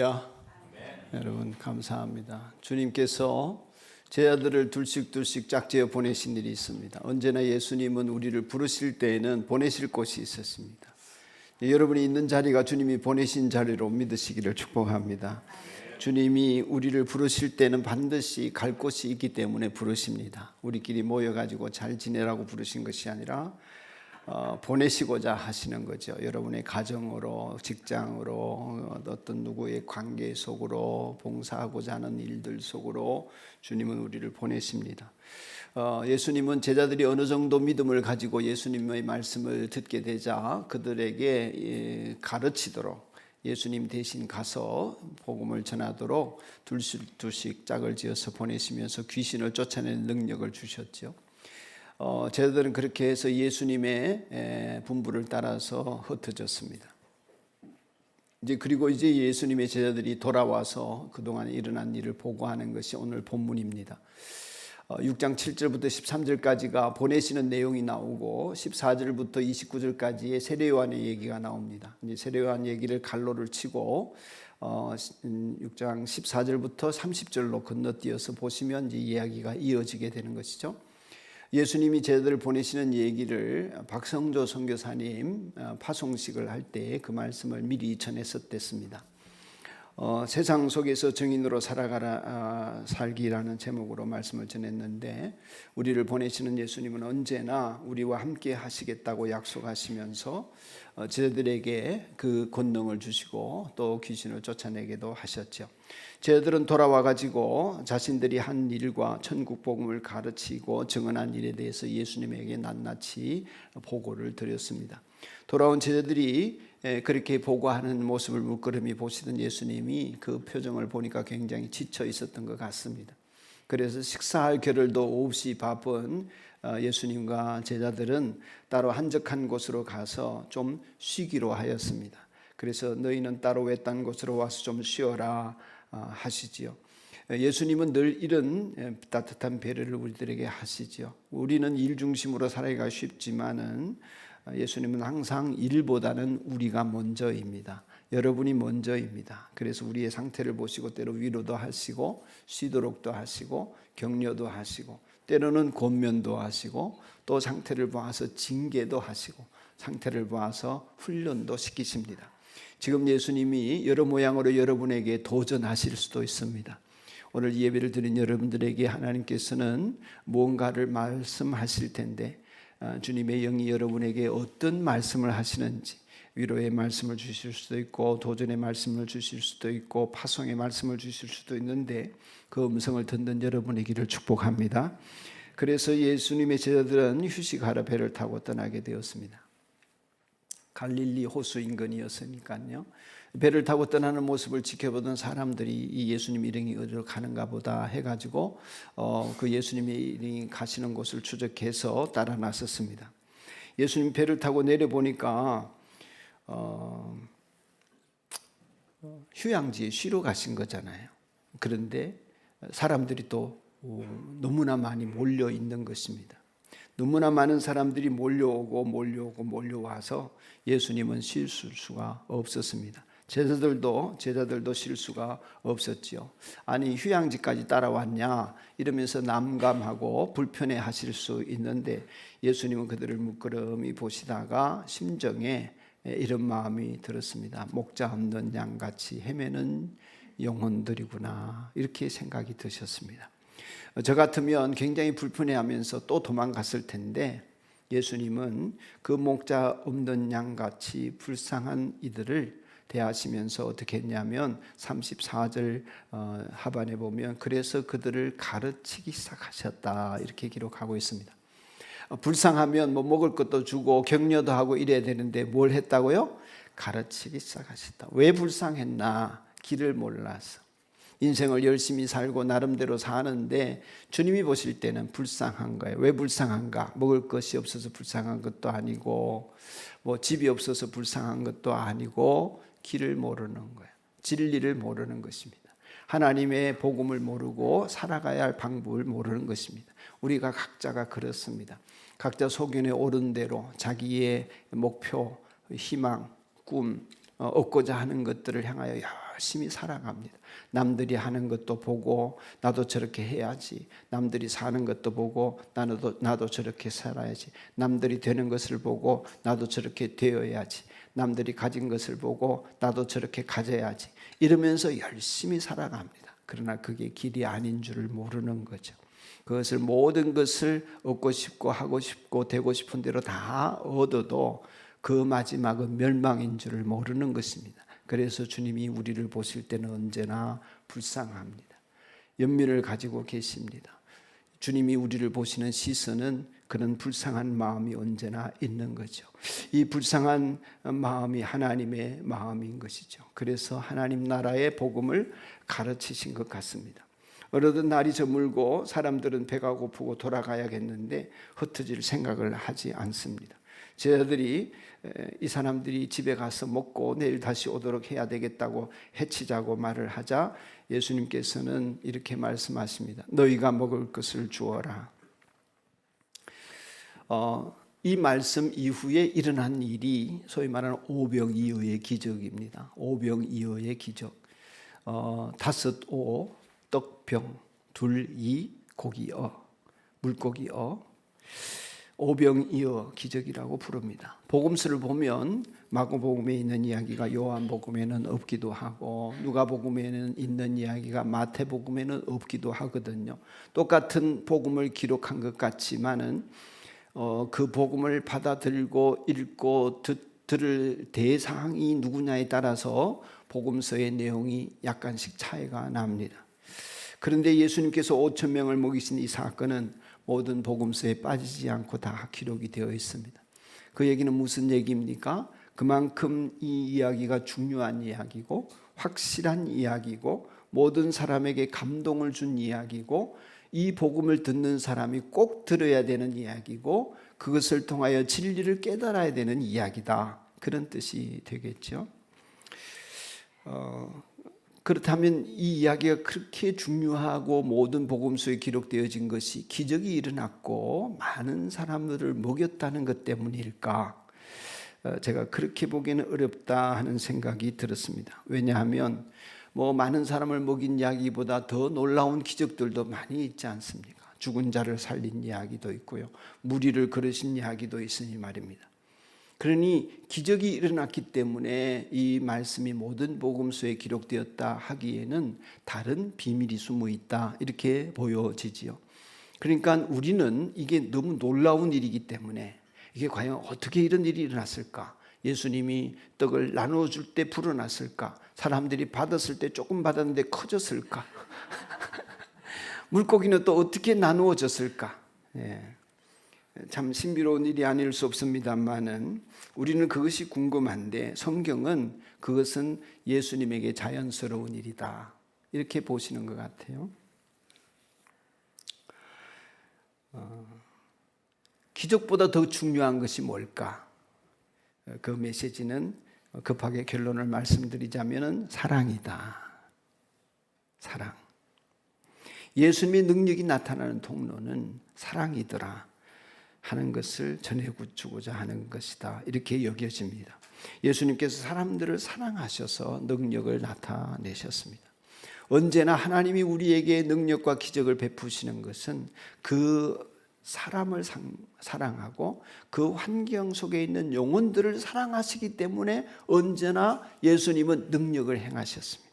할렐루야. 여러분 감사합니다. 주님께서 제자들을 둘씩 짝지어 보내신 일이 있습니다. 언제나 예수님은 우리를 부르실 때에는 보내실 곳이 있었습니다. 여러분이 있는 자리가 주님이 보내신 자리로 믿으시기를 축복합니다. 주님이 우리를 부르실 때는 반드시 갈 곳이 있기 때문에 부르십니다. 우리끼리 모여가지고 잘 지내라고 부르신 것이 아니라 보내시고자 하시는 거죠. 여러분의 가정으로, 직장으로, 어떤 누구의 관계 속으로, 봉사하고자 하는 일들 속으로 주님은 우리를 보내십니다. 예수님은 제자들이 어느 정도 믿음을 가지고 예수님의 말씀을 듣게 되자 그들에게 가르치도록, 예수님 대신 가서 복음을 전하도록 둘씩 짝을 지어서 보내시면서 귀신을 쫓아내는 능력을 주셨죠. 제자들은 그렇게 해서 예수님의 분부를 따라서 흩어졌습니다. 그리고 예수님의 제자들이 돌아와서 그동안 일어난 일을 보고하는 것이 오늘 본문입니다. 6장 7절부터 13절까지가 보내시는 내용이 나오고 14절부터 29절까지의 세례요한의 얘기가 나옵니다. 세례요한 얘기를 갈로를 치고 6장 14절부터 30절로 건너뛰어서 보시면 이야기가 이어지게 되는 것이죠. 예수님이 제자들을 보내시는 얘기를 박성조 선교사님 파송식을 할 때 그 말씀을 미리 전했었댔습니다. 세상 속에서 증인으로 살아가라 살기라는 제목으로 말씀을 전했는데, 우리를 보내시는 예수님은 언제나 우리와 함께 하시겠다고 약속하시면서 제자들에게 그 권능을 주시고 또 귀신을 쫓아내기도 하셨죠. 제자들은 돌아와 가지고 자신들이 한 일과 천국 복음을 가르치고 증언한 일에 대해서 예수님에게 낱낱이 보고를 드렸습니다. 돌아온 제자들이 그렇게 보고하는 모습을 물끄러미 보시던 예수님이 그 표정을 보니까 굉장히 지쳐 있었던 것 같습니다. 그래서 식사할 겨를도 없이 바쁜 예수님과 제자들은 따로 한적한 곳으로 가서 좀 쉬기로 하였습니다. 그래서 너희는 따로 외딴 곳으로 와서 좀 쉬어라 하시지요. 예수님은 늘 이런 따뜻한 배려를 우리들에게 하시지요. 우리는 일 중심으로 살아가기가 쉽지만은 예수님은 항상 일보다는 우리가 먼저입니다. 여러분이 먼저입니다. 그래서 우리의 상태를 보시고 때로 위로도 하시고 쉬도록도 하시고 격려도 하시고 때로는 권면도 하시고 또 상태를 봐서 징계도 하시고 상태를 봐서 훈련도 시키십니다. 지금 예수님이 여러 모양으로 여러분에게 도전하실 수도 있습니다. 오늘 예배를 드린 여러분들에게 하나님께서는 무언가를 말씀하실 텐데 주님의 영이 여러분에게 어떤 말씀을 하시는지, 위로의 말씀을 주실 수도 있고 도전의 말씀을 주실 수도 있고 파송의 말씀을 주실 수도 있는데 그 음성을 듣는 여러분이기를 축복합니다. 그래서 예수님의 제자들은 휴식하러 배를 타고 떠나게 되었습니다. 갈릴리 호수 인근이었으니까요. 배를 타고 떠나는 모습을 지켜보던 사람들이 이 예수님 일행이 어디로 가는가 보다 해가지고 그 예수님의 일행이 가시는 곳을 추적해서 따라 나섰습니다. 예수님 배를 타고 내려보니까 휴양지에 쉬러 가신 거잖아요. 그런데 사람들이 또 너무나 많이 몰려 있는 것입니다. 너무나 많은 사람들이 몰려와서 예수님은 쉴 수가 없었습니다. 제자들도 쉴 수가 없었지요. 아니 휴양지까지 따라왔냐 이러면서 난감하고 불편해 하실 수 있는데 예수님은 그들을 물끄러미 보시다가 심정에 이런 마음이 들었습니다. 목자 없는 양같이 헤매는 영혼들이구나, 이렇게 생각이 드셨습니다. 저 같으면 굉장히 불편해하면서 또 도망갔을 텐데 예수님은 그 목자 없는 양같이 불쌍한 이들을 대하시면서 어떻게 했냐면 34절 하반에 보면 그래서 그들을 가르치기 시작하셨다, 이렇게 기록하고 있습니다. 불쌍하면 먹을 것도 주고 격려도 하고 이래야 되는데 뭘 했다고요? 가르치기 시작하셨다. 왜 불쌍했나? 길을 몰라서. 인생을 열심히 살고 나름대로 사는데 주님이 보실 때는 불쌍한 거예요. 왜 불쌍한가? 먹을 것이 없어서 불쌍한 것도 아니고 집이 없어서 불쌍한 것도 아니고 길을 모르는 거예요. 진리를 모르는 것입니다. 하나님의 복음을 모르고 살아가야 할 방법을 모르는 것입니다. 우리가 각자가 그렇습니다. 각자 소견에 오른 대로 자기의 목표, 희망, 꿈 얻고자 하는 것들을 향하여 열심히 살아갑니다. 남들이 하는 것도 보고 나도 저렇게 해야지. 남들이 사는 것도 보고 나도 저렇게 살아야지. 남들이 되는 것을 보고 나도 저렇게 되어야지. 남들이 가진 것을 보고 나도 저렇게 가져야지. 이러면서 열심히 살아갑니다. 그러나 그게 길이 아닌 줄을 모르는 거죠. 그것을 모든 것을 얻고 싶고 하고 싶고 되고 싶은 대로 다 얻어도 그 마지막은 멸망인 줄을 모르는 것입니다. 그래서 주님이 우리를 보실 때는 언제나 불쌍합니다. 연민을 가지고 계십니다. 주님이 우리를 보시는 시선은 그런 불쌍한 마음이 언제나 있는 거죠. 이 불쌍한 마음이 하나님의 마음인 것이죠. 그래서 하나님 나라의 복음을 가르치신 것 같습니다. 어느덧 날이 저물고 사람들은 배가 고프고 돌아가야겠는데 흩어질 생각을 하지 않습니다. 제자들이 이 사람들이 집에 가서 먹고 내일 다시 오도록 해야 되겠다고 해치자고 말을 하자 예수님께서는 이렇게 말씀하십니다. 너희가 먹을 것을 주어라. 이 말씀 이후에 일어난 일이 소위 말하는 오병이어의 기적입니다. 오병이어의 기적. 5오 떡병, 2 고기어, 물고기어, 오병이어 기적이라고 부릅니다. 복음서를 보면 마가복음에 있는 이야기가 요한복음에는 없기도 하고 누가복음에는 있는 이야기가 마태복음에는 없기도 하거든요. 똑같은 복음을 기록한 것 같지만은 그 복음을 받아들고 읽고 들을 대상이 누구냐에 따라서 복음서의 내용이 약간씩 차이가 납니다. 그런데 예수님께서 5천 명을 먹이신 이 사건은 모든 복음서에 빠지지 않고 다 기록이 되어 있습니다. 그 얘기는 무슨 얘기입니까? 그만큼 이 이야기가 중요한 이야기고 확실한 이야기고 모든 사람에게 감동을 준 이야기고 이 복음을 듣는 사람이 꼭 들어야 되는 이야기고 그것을 통하여 진리를 깨달아야 되는 이야기다. 그런 뜻이 되겠죠. 그렇다면 이 이야기가 그렇게 중요하고 모든 복음서에 기록되어진 것이 기적이 일어났고 많은 사람들을 먹였다는 것 때문일까? 제가 그렇게 보기에는 어렵다 하는 생각이 들었습니다. 왜냐하면 많은 사람을 먹인 이야기보다 더 놀라운 기적들도 많이 있지 않습니까? 죽은 자를 살린 이야기도 있고요. 무리를 걸으신 이야기도 있으니 말입니다. 그러니 기적이 일어났기 때문에 이 말씀이 모든 복음서에 기록되었다 하기에는 다른 비밀이 숨어 있다 이렇게 보여지지요. 그러니까 우리는 이게 너무 놀라운 일이기 때문에 이게 과연 어떻게 이런 일이 일어났을까? 예수님이 떡을 나누어 줄 때 불어났을까? 사람들이 받았을 때 조금 받았는데 커졌을까? 물고기는 또 어떻게 나누어졌을까? 참 신비로운 일이 아닐 수 없습니다만은 우리는 그것이 궁금한데 성경은 그것은 예수님에게 자연스러운 일이다 이렇게 보시는 것 같아요. 기적보다 더 중요한 것이 뭘까? 그 메시지는 급하게 결론을 말씀드리자면 사랑이다. 사랑. 예수님의 능력이 나타나는 통로는 사랑이더라 하는 것을 전해주고자 하는 것이다 이렇게 여겨집니다. 예수님께서 사람들을 사랑하셔서 능력을 나타내셨습니다. 언제나 하나님이 우리에게 능력과 기적을 베푸시는 것은 그 사람을 사랑하고 그 환경 속에 있는 영혼들을 사랑하시기 때문에 언제나 예수님은 능력을 행하셨습니다.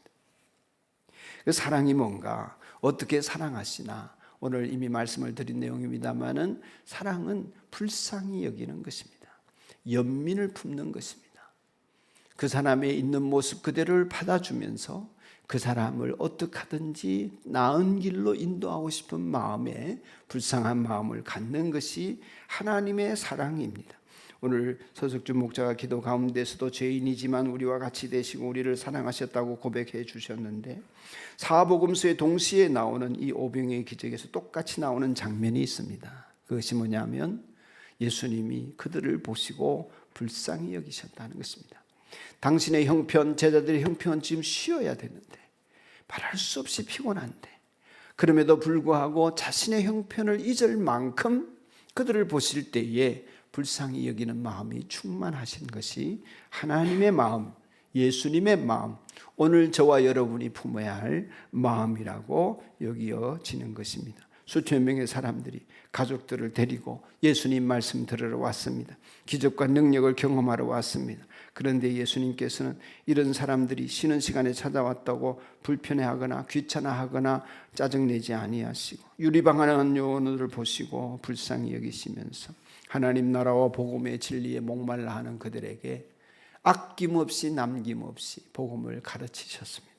그 사랑이 뭔가 어떻게 사랑하시나 오늘 이미 말씀을 드린 내용입니다마는 사랑은 불쌍히 여기는 것입니다. 연민을 품는 것입니다. 그 사람의 있는 모습 그대로를 받아주면서 그 사람을 어떻게 하든지 나은 길로 인도하고 싶은 마음에 불쌍한 마음을 갖는 것이 하나님의 사랑입니다. 오늘 서석준 목자가 기도 가운데서도 죄인이지만 우리와 같이 되시고 우리를 사랑하셨다고 고백해 주셨는데 사복음서에 동시에 나오는 이 오병이의 기적에서 똑같이 나오는 장면이 있습니다. 그것이 뭐냐면 예수님이 그들을 보시고 불쌍히 여기셨다는 것입니다. 당신의 형편, 제자들의 형편은 지금 쉬어야 되는데 말할 수 없이 피곤한데 그럼에도 불구하고 자신의 형편을 잊을 만큼 그들을 보실 때에 불쌍히 여기는 마음이 충만하신 것이 하나님의 마음, 예수님의 마음, 오늘 저와 여러분이 품어야 할 마음이라고 여겨지는 것입니다. 수천 명의 사람들이 가족들을 데리고 예수님 말씀 들으러 왔습니다. 기적과 능력을 경험하러 왔습니다. 그런데 예수님께서는 이런 사람들이 쉬는 시간에 찾아왔다고 불편해하거나 귀찮아하거나 짜증내지 아니하시고, 유리방하는 요원을 보시고 불쌍히 여기시면서 하나님 나라와 복음의 진리에 목말라 하는 그들에게 아낌없이 남김없이 복음을 가르치셨습니다.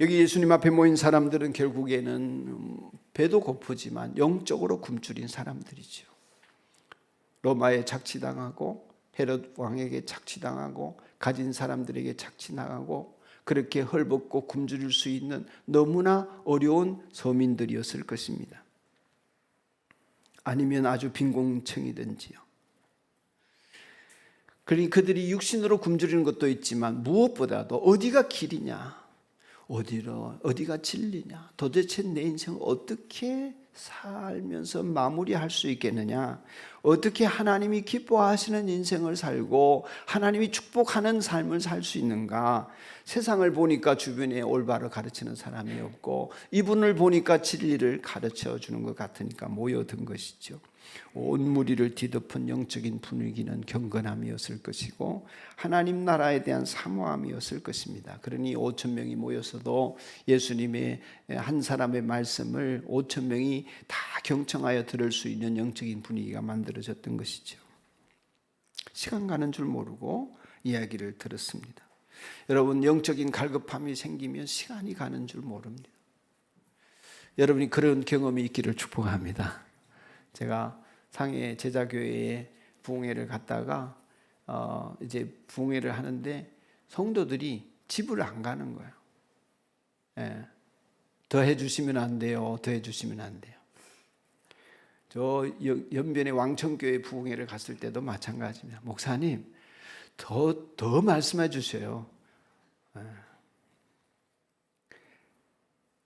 여기 예수님 앞에 모인 사람들은 결국에는 배도 고프지만 영적으로 굶주린 사람들이죠. 로마에 착취당하고 헤롯 왕에게 착취당하고 가진 사람들에게 착취당하고 그렇게 헐벗고 굶주릴 수 있는 너무나 어려운 서민들이었을 것입니다. 아니면 아주 빈곤층이든지요. 그러니 그들이 육신으로 굶주리는 것도 있지만 무엇보다도 어디가 길이냐, 어디가 진리냐, 도대체 내 인생을 어떻게 살면서 마무리할 수 있겠느냐, 어떻게 하나님이 기뻐하시는 인생을 살고 하나님이 축복하는 삶을 살 수 있는가. 세상을 보니까 주변에 올바로 가르치는 사람이 없고 이분을 보니까 진리를 가르쳐 주는 것 같으니까 모여든 것이죠. 온 무리를 뒤덮은 영적인 분위기는 경건함이었을 것이고 하나님 나라에 대한 사모함이었을 것입니다. 그러니 5천 명이 모여서도 예수님의 한 사람의 말씀을 5천 명이 다 경청하여 들을 수 있는 영적인 분위기가 만들어졌던 것이죠. 시간 가는 줄 모르고 이야기를 들었습니다. 여러분, 영적인 갈급함이 생기면 시간이 가는 줄 모릅니다. 여러분이 그런 경험이 있기를 축복합니다. 제가 상해 제자교회에 부흥회를 갔다가 이제 부흥회를 하는데 성도들이 집을 안 가는 거예요. 예. 더 해주시면 안 돼요. 더 해주시면 안 돼요. 저 연변의 왕천교회 부흥회를 갔을 때도 마찬가지입니다. 목사님, 더 말씀해 주세요. 예.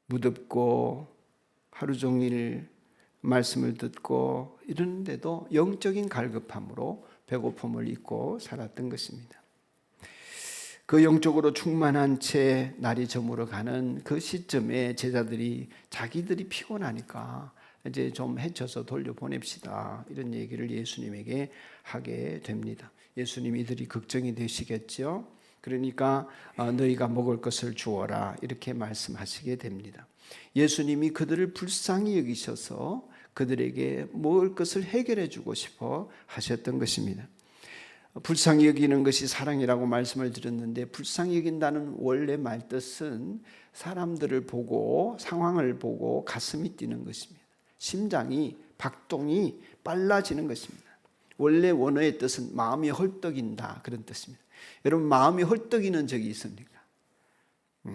무덥고 하루 종일 말씀을 듣고 이러는데도 영적인 갈급함으로 배고픔을 잊고 살았던 것입니다. 그 영적으로 충만한 채 날이 저물어 가는 그 시점에 제자들이 자기들이 피곤하니까 이제 좀 헤쳐서 돌려보냅시다, 이런 얘기를 예수님에게 하게 됩니다. 예수님 이들이 걱정이 되시겠죠. 그러니까 너희가 먹을 것을 주어라, 이렇게 말씀하시게 됩니다. 예수님이 그들을 불쌍히 여기셔서 그들에게 먹을 것을 해결해 주고 싶어 하셨던 것입니다. 불쌍히 여기는 것이 사랑이라고 말씀을 드렸는데, 불쌍히 여긴다는 원래 말뜻은 사람들을 보고 상황을 보고 가슴이 뛰는 것입니다. 심장이 박동이 빨라지는 것입니다. 원래 원어의 뜻은 마음이 헐떡인다, 그런 뜻입니다. 여러분, 마음이 헐떡이는 적이 있습니까?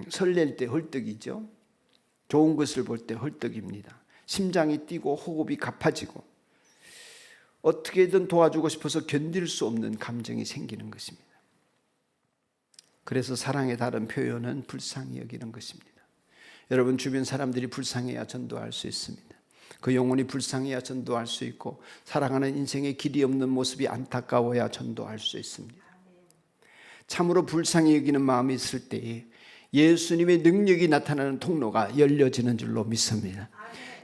설렐 때 헐떡이죠. 좋은 것을 볼 때 헐떡입니다. 심장이 뛰고 호흡이 가파지고 어떻게든 도와주고 싶어서 견딜 수 없는 감정이 생기는 것입니다. 그래서 사랑의 다른 표현은 불쌍히 여기는 것입니다. 여러분, 주변 사람들이 불쌍해야 전도할 수 있습니다. 그 영혼이 불쌍해야 전도할 수 있고, 살아가는 인생의 길이 없는 모습이 안타까워야 전도할 수 있습니다. 참으로 불쌍히 여기는 마음이 있을 때에 예수님의 능력이 나타나는 통로가 열려지는 줄로 믿습니다.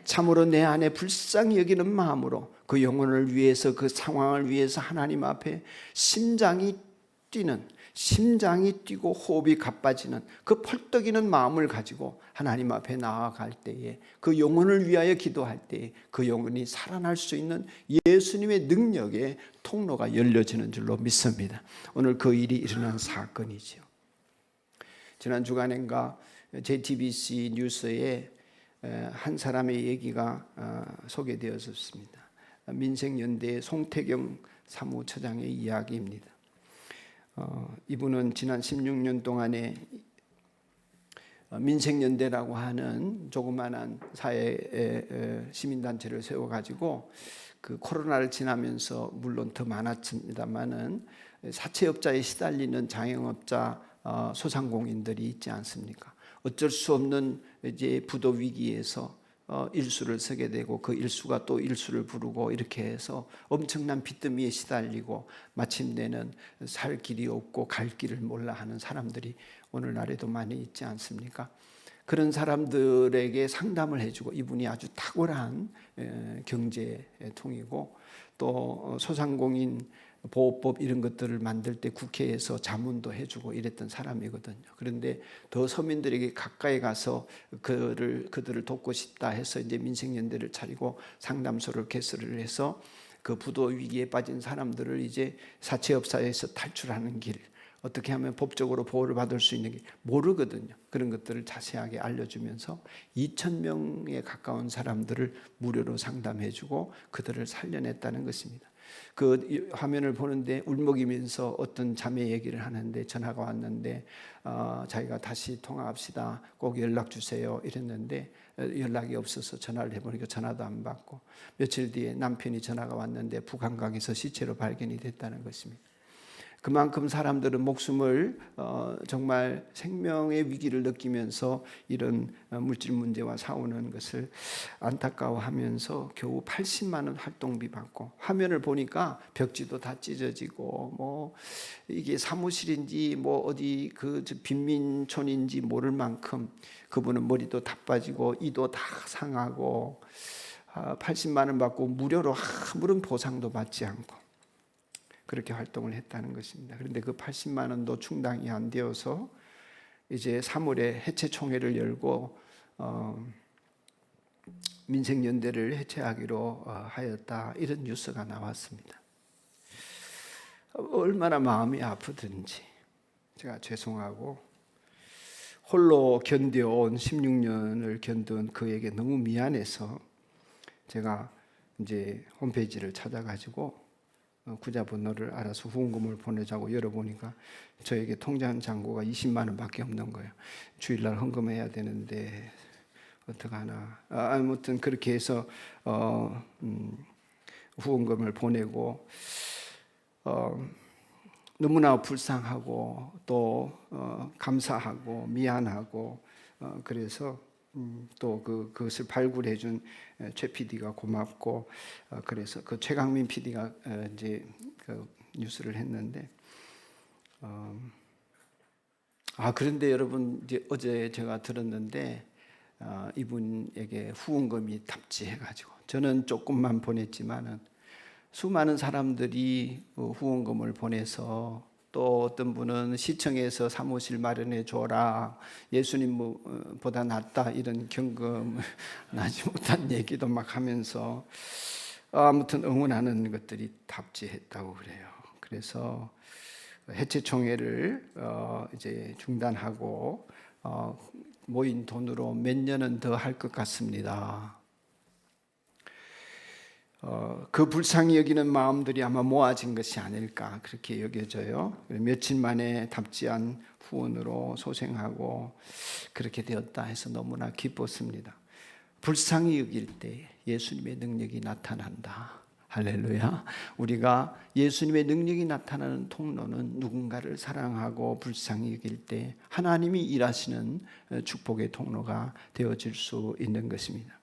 참으로 내 안에 불쌍히 여기는 마음으로 그 영혼을 위해서, 그 상황을 위해서 하나님 앞에 심장이 뛰고 호흡이 가빠지는 그 펄떡이는 마음을 가지고 하나님 앞에 나아갈 때에, 그 영혼을 위하여 기도할 때에 그 영혼이 살아날 수 있는 예수님의 능력의 통로가 열려지는 줄로 믿습니다. 오늘 그 일이 일어난 사건이죠. 지난 주간인가 JTBC 뉴스에 한 사람의 얘기가 소개되었습니다. 민생연대 송태경 사무처장의 이야기입니다. 이분은 지난 16년 동안에 민생연대라고 하는 조그마한 사회 시민단체를 세워가지고 그 코로나를 지나면서 물론 더 많았습니다만은 사채업자에 시달리는 자영업자, 소상공인들이 있지 않습니까? 어쩔 수 없는 이제 부도 위기에서 일수를 서게 되고 그 일수가 또 일수를 부르고 이렇게 해서 엄청난 빚더미에 시달리고 마침내는 살 길이 없고 갈 길을 몰라 하는 사람들이 오늘날에도 많이 있지 않습니까? 그런 사람들에게 상담을 해주고, 이분이 아주 탁월한 경제통이고 또 소상공인 보호법 이런 것들을 만들 때 국회에서 자문도 해주고 이랬던 사람이거든요. 그런데 더 서민들에게 가까이 가서 그들을 돕고 싶다 해서 이제 민생연대를 차리고 상담소를 개설을 해서 그 부도 위기에 빠진 사람들을 이제 사채업사에서 탈출하는 길, 어떻게 하면 법적으로 보호를 받을 수 있는 게 모르거든요. 그런 것들을 자세하게 알려주면서 2,000명에 가까운 사람들을 무료로 상담해주고 그들을 살려냈다는 것입니다. 그 화면을 보는데 울먹이면서 어떤 자매 얘기를 하는데 전화가 왔는데 자기가 다시 통화합시다, 꼭 연락 주세요 이랬는데 연락이 없어서 전화를 해보니까 전화도 안 받고, 며칠 뒤에 남편이 전화가 왔는데 북한강에서 시체로 발견이 됐다는 것입니다. 그만큼 사람들은 목숨을 정말 생명의 위기를 느끼면서 이런 물질 문제와 싸우는 것을 안타까워하면서 겨우 80만 원 활동비 받고, 화면을 보니까 벽지도 다 찢어지고 뭐 이게 사무실인지 뭐 어디 그 빈민촌인지 모를 만큼 그분은 머리도 다 빠지고 이도 다 상하고 80만 원 받고 무료로 아무런 보상도 받지 않고 그렇게 활동을 했다는 것입니다. 그런데 그 80만 원도 충당이 안 되어서 이제 3월에 해체총회를 열고 민생연대를 해체하기로 하였다, 이런 뉴스가 나왔습니다. 얼마나 마음이 아프든지 제가 죄송하고, 홀로 견뎌온 16년을 견딘 그에게 너무 미안해서 제가 이제 홈페이지를 찾아가지고 구자 번호를 알아서 후원금을 보내자고 열어보니까 저에게 통장 잔고가 20만 원밖에 없는 거예요. 주일날 헌금해야 되는데 어떡하나. 아무튼 그렇게 해서 후원금을 보내고 너무나 불쌍하고 또 감사하고 미안하고 그래서 또 그것을 발굴해 준 최 PD가 고맙고, 그래서 그 최강민 PD가 이제 그 뉴스를 했는데, 그런데 여러분, 이제 어제 제가 들었는데 이분에게 후원금이 탑재해가지고, 저는 조금만 보냈지만은 수많은 사람들이 후원금을 보내서, 또 어떤 분은 시청에서 사무실 마련해 줘라, 예수님보다 낫다, 이런 경금 나지 못한 얘기도 막 하면서 아무튼 응원하는 것들이 답지했다고 그래요. 그래서 해체총회를 이제 중단하고 모인 돈으로 몇 년은 더 할 것 같습니다. 그 불쌍히 여기는 마음들이 아마 모아진 것이 아닐까 그렇게 여겨져요. 며칠 만에 답지한 후원으로 소생하고 그렇게 되었다 해서 너무나 기뻤습니다. 불쌍히 여길 때 예수님의 능력이 나타난다. 할렐루야. 우리가 예수님의 능력이 나타나는 통로는 누군가를 사랑하고 불쌍히 여길 때 하나님이 일하시는 축복의 통로가 되어질 수 있는 것입니다.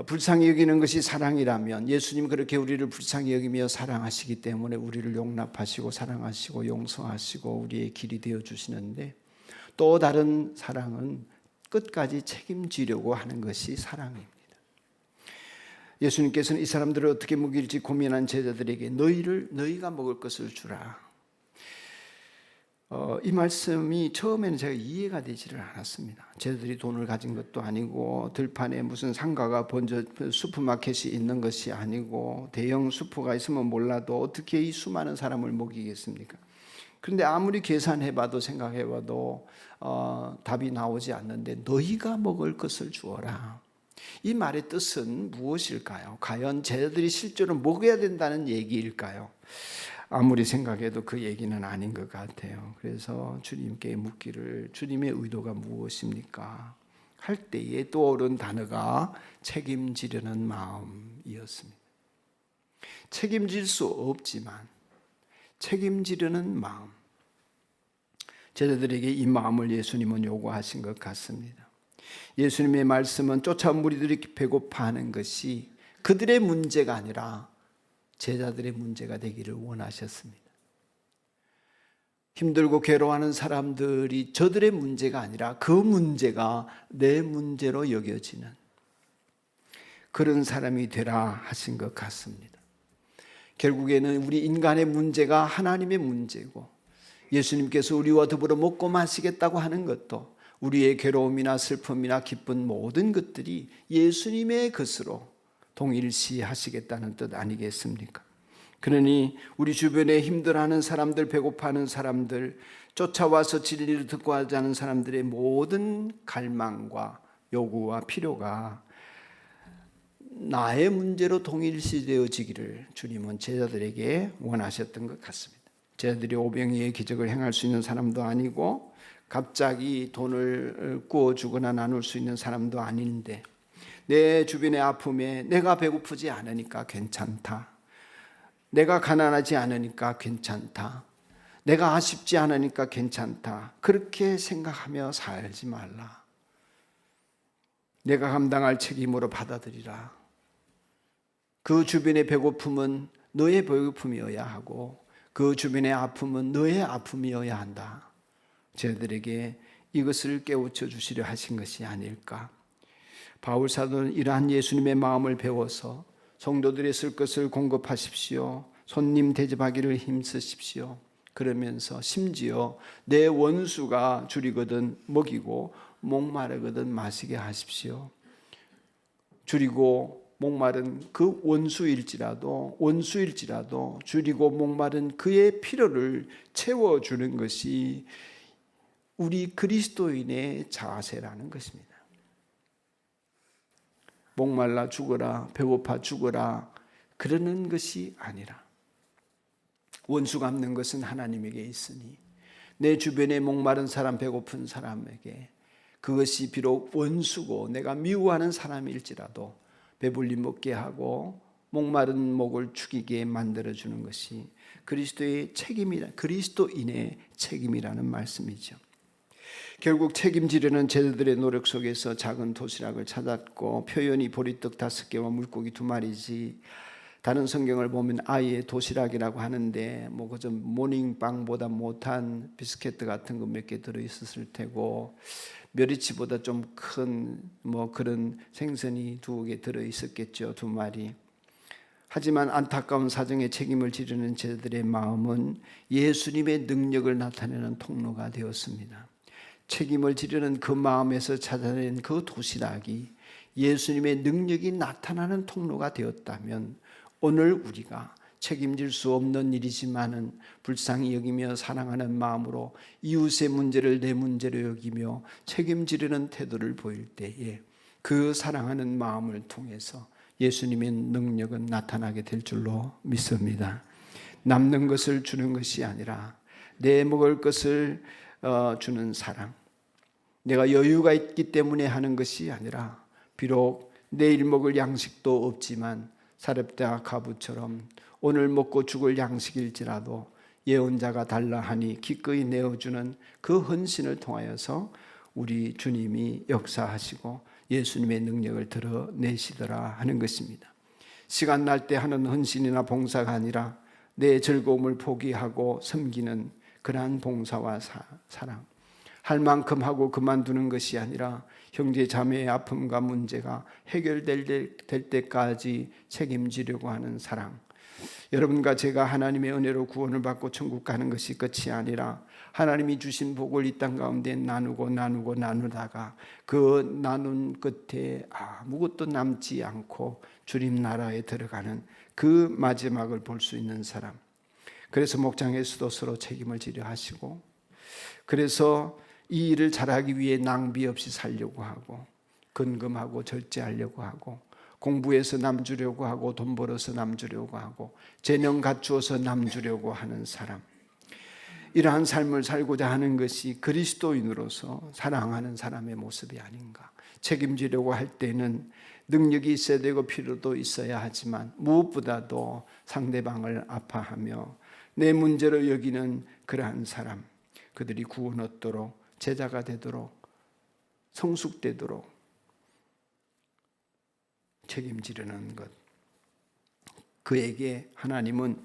불쌍히 여기는 것이 사랑이라면 예수님 그렇게 우리를 불쌍히 여기며 사랑하시기 때문에 우리를 용납하시고 사랑하시고 용서하시고 우리의 길이 되어 주시는데, 또 다른 사랑은 끝까지 책임지려고 하는 것이 사랑입니다. 예수님께서는 이 사람들을 어떻게 먹일지 고민한 제자들에게 너희가 먹을 것을 주라. 이 말씀이 처음에는 제가 이해가 되지를 않았습니다. 제자들이 돈을 가진 것도 아니고 들판에 무슨 상가가 번져 슈퍼마켓이 있는 것이 아니고 대형 슈퍼가 있으면 몰라도 어떻게 이 수많은 사람을 먹이겠습니까? 그런데 아무리 계산해봐도 생각해봐도 답이 나오지 않는데 너희가 먹을 것을 주어라. 이 말의 뜻은 무엇일까요? 과연 제자들이 실제로 먹어야 된다는 얘기일까요? 아무리 생각해도 그 얘기는 아닌 것 같아요. 그래서 주님께 묻기를, 주님의 의도가 무엇입니까? 할 때에 떠오른 단어가 책임지려는 마음이었습니다. 책임질 수 없지만 책임지려는 마음. 제자들에게 이 마음을 예수님은 요구하신 것 같습니다. 예수님의 말씀은 쫓아온 무리들이 배고파하는 것이 그들의 문제가 아니라 제자들의 문제가 되기를 원하셨습니다. 힘들고 괴로워하는 사람들이 저들의 문제가 아니라 그 문제가 내 문제로 여겨지는 그런 사람이 되라 하신 것 같습니다. 결국에는 우리 인간의 문제가 하나님의 문제고, 예수님께서 우리와 더불어 먹고 마시겠다고 하는 것도 우리의 괴로움이나 슬픔이나 기쁜 모든 것들이 예수님의 것으로 동일시 하시겠다는 뜻 아니겠습니까? 그러니 우리 주변에 힘들어하는 사람들, 배고파하는 사람들, 쫓아와서 진리를 듣고 하지 않은 사람들의 모든 갈망과 요구와 필요가 나의 문제로 동일시되어지기를 주님은 제자들에게 원하셨던 것 같습니다. 제자들이 오병이의 기적을 행할 수 있는 사람도 아니고 갑자기 돈을 구워주거나 나눌 수 있는 사람도 아닌데, 내 주변의 아픔에 내가 배고프지 않으니까 괜찮다, 내가 가난하지 않으니까 괜찮다, 내가 아쉽지 않으니까 괜찮다, 그렇게 생각하며 살지 말라. 내가 감당할 책임으로 받아들이라. 그 주변의 배고픔은 너의 배고픔이어야 하고 그 주변의 아픔은 너의 아픔이어야 한다. 저들에게 이것을 깨우쳐 주시려 하신 것이 아닐까. 바울 사도는 이러한 예수님의 마음을 배워서 성도들이 쓸 것을 공급하십시오, 손님 대접하기를 힘쓰십시오, 그러면서 심지어 내 원수가 줄이거든 먹이고 목마르거든 마시게 하십시오. 줄이고 목마른 그 원수일지라도 줄이고 목마른 그의 필요를 채워주는 것이 우리 그리스도인의 자세라는 것입니다. 목말라 죽어라, 배고파 죽어라 그러는 것이 아니라, 원수 갚는 것은 하나님에게 있으니 내 주변에 목마른 사람, 배고픈 사람에게 그것이 비록 원수고 내가 미워하는 사람일지라도 배불리 먹게 하고 목마른 목을 축이게 만들어주는 것이 그리스도의 책임이라, 그리스도인의 책임이라는 말씀이죠. 결국 책임지려는 제자들의 노력 속에서 작은 도시락을 찾았고, 표현이 보리떡 5개와 물고기 2마리지 다른 성경을 보면 아예 도시락이라고 하는데 그저 모닝빵보다 못한 비스켓 같은 거 몇 개 들어있었을 테고, 멸치보다 좀 큰 그런 생선이 2개 들어있었겠죠, 2마리. 하지만 안타까운 사정에 책임을 지르는 제자들의 마음은 예수님의 능력을 나타내는 통로가 되었습니다. 책임을 지르는 그 마음에서 찾아낸 그 도시락이 예수님의 능력이 나타나는 통로가 되었다면, 오늘 우리가 책임질 수 없는 일이지만은 불쌍히 여기며 사랑하는 마음으로 이웃의 문제를 내 문제로 여기며 책임지려는 태도를 보일 때에 그 사랑하는 마음을 통해서 예수님의 능력은 나타나게 될 줄로 믿습니다. 남는 것을 주는 것이 아니라 내 먹을 것을 주는 사랑, 내가 여유가 있기 때문에 하는 것이 아니라 비록 내일 먹을 양식도 없지만 사렙다 가부처럼 오늘 먹고 죽을 양식일지라도 예언자가 달라 하니 기꺼이 내어주는 그 헌신을 통하여서 우리 주님이 역사하시고 예수님의 능력을 드러내시더라 하는 것입니다. 시간 날 때 하는 헌신이나 봉사가 아니라 내 즐거움을 포기하고 섬기는 그러한 봉사와 사랑, 할 만큼 하고 그만두는 것이 아니라 형제 자매의 아픔과 문제가 해결될 때까지 책임지려고 하는 사랑. 여러분과 제가 하나님의 은혜로 구원을 받고 천국 가는 것이 끝이 아니라 하나님이 주신 복을 이 땅 가운데 나누다가 그 나눈 끝에 아무것도 남지 않고 주님 나라에 들어가는 그 마지막을 볼 수 있는 사람. 그래서 목장에서도 서로 책임을 지려 하시고, 그래서 이 일을 잘하기 위해 낭비 없이 살려고 하고, 근검하고 절제하려고 하고, 공부해서 남 주려고 하고, 돈 벌어서 남 주려고 하고, 재능 갖추어서 남 주려고 하는 사람. 이러한 삶을 살고자 하는 것이 그리스도인으로서 사랑하는 사람의 모습이 아닌가. 책임지려고 할 때는 능력이 있어야 되고 필요도 있어야 하지만 무엇보다도 상대방을 아파하며 내 문제로 여기는 그러한 사람, 그들이 구원 얻도록, 제자가 되도록 성숙되도록 책임지려는 것. 그에게 하나님은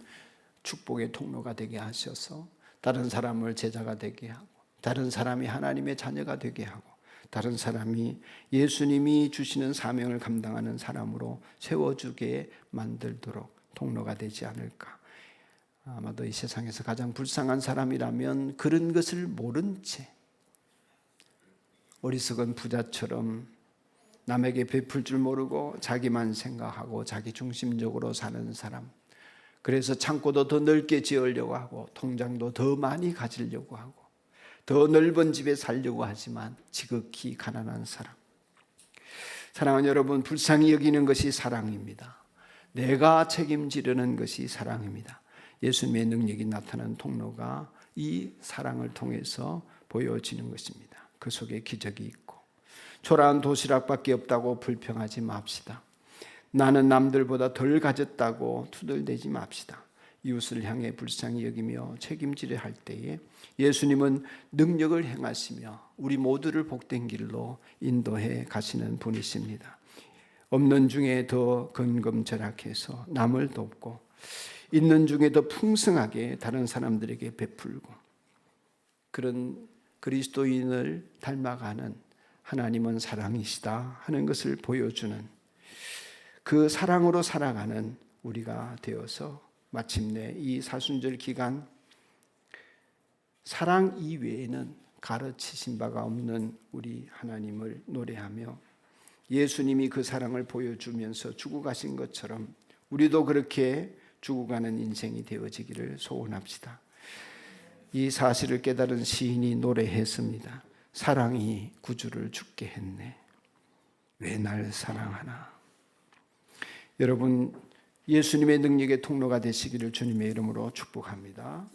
축복의 통로가 되게 하셔서 다른 사람을 제자가 되게 하고, 다른 사람이 하나님의 자녀가 되게 하고, 다른 사람이 예수님이 주시는 사명을 감당하는 사람으로 세워주게 만들도록 통로가 되지 않을까. 아마도 이 세상에서 가장 불쌍한 사람이라면 그런 것을 모른 채 어리석은 부자처럼 남에게 베풀 줄 모르고 자기만 생각하고 자기 중심적으로 사는 사람. 그래서 창고도 더 넓게 지으려고 하고 통장도 더 많이 가지려고 하고 더 넓은 집에 살려고 하지만 지극히 가난한 사람. 사랑하는 여러분, 불쌍히 여기는 것이 사랑입니다. 내가 책임지려는 것이 사랑입니다. 예수님의 능력이 나타나는 통로가 이 사랑을 통해서 보여지는 것입니다. 그 속에 기적이 있고, 초라한 도시락밖에 없다고 불평하지 맙시다. 나는 남들보다 덜 가졌다고 투덜대지 맙시다. 이웃을 향해 불쌍히 여기며 책임지려 할 때에 예수님은 능력을 행하시며 우리 모두를 복된 길로 인도해 가시는 분이십니다. 없는 중에 더 근검절약해서 남을 돕고 있는 중에 더 풍성하게 다른 사람들에게 베풀고, 그런 그리스도인을 닮아가는 하나님은 사랑이시다 하는 것을 보여주는, 그 사랑으로 살아가는 우리가 되어서 마침내 이 사순절 기간 사랑 이외에는 가르치신 바가 없는 우리 하나님을 노래하며 예수님이 그 사랑을 보여주면서 주고 가신 것처럼 우리도 그렇게 죽어가는 인생이 되어지기를 소원합시다. 이 사실을 깨달은 시인이 노래했습니다. 사랑이 구주를 죽게 했네. 왜 날 사랑하나. 여러분, 예수님의 능력의 통로가 되시기를 주님의 이름으로 축복합니다.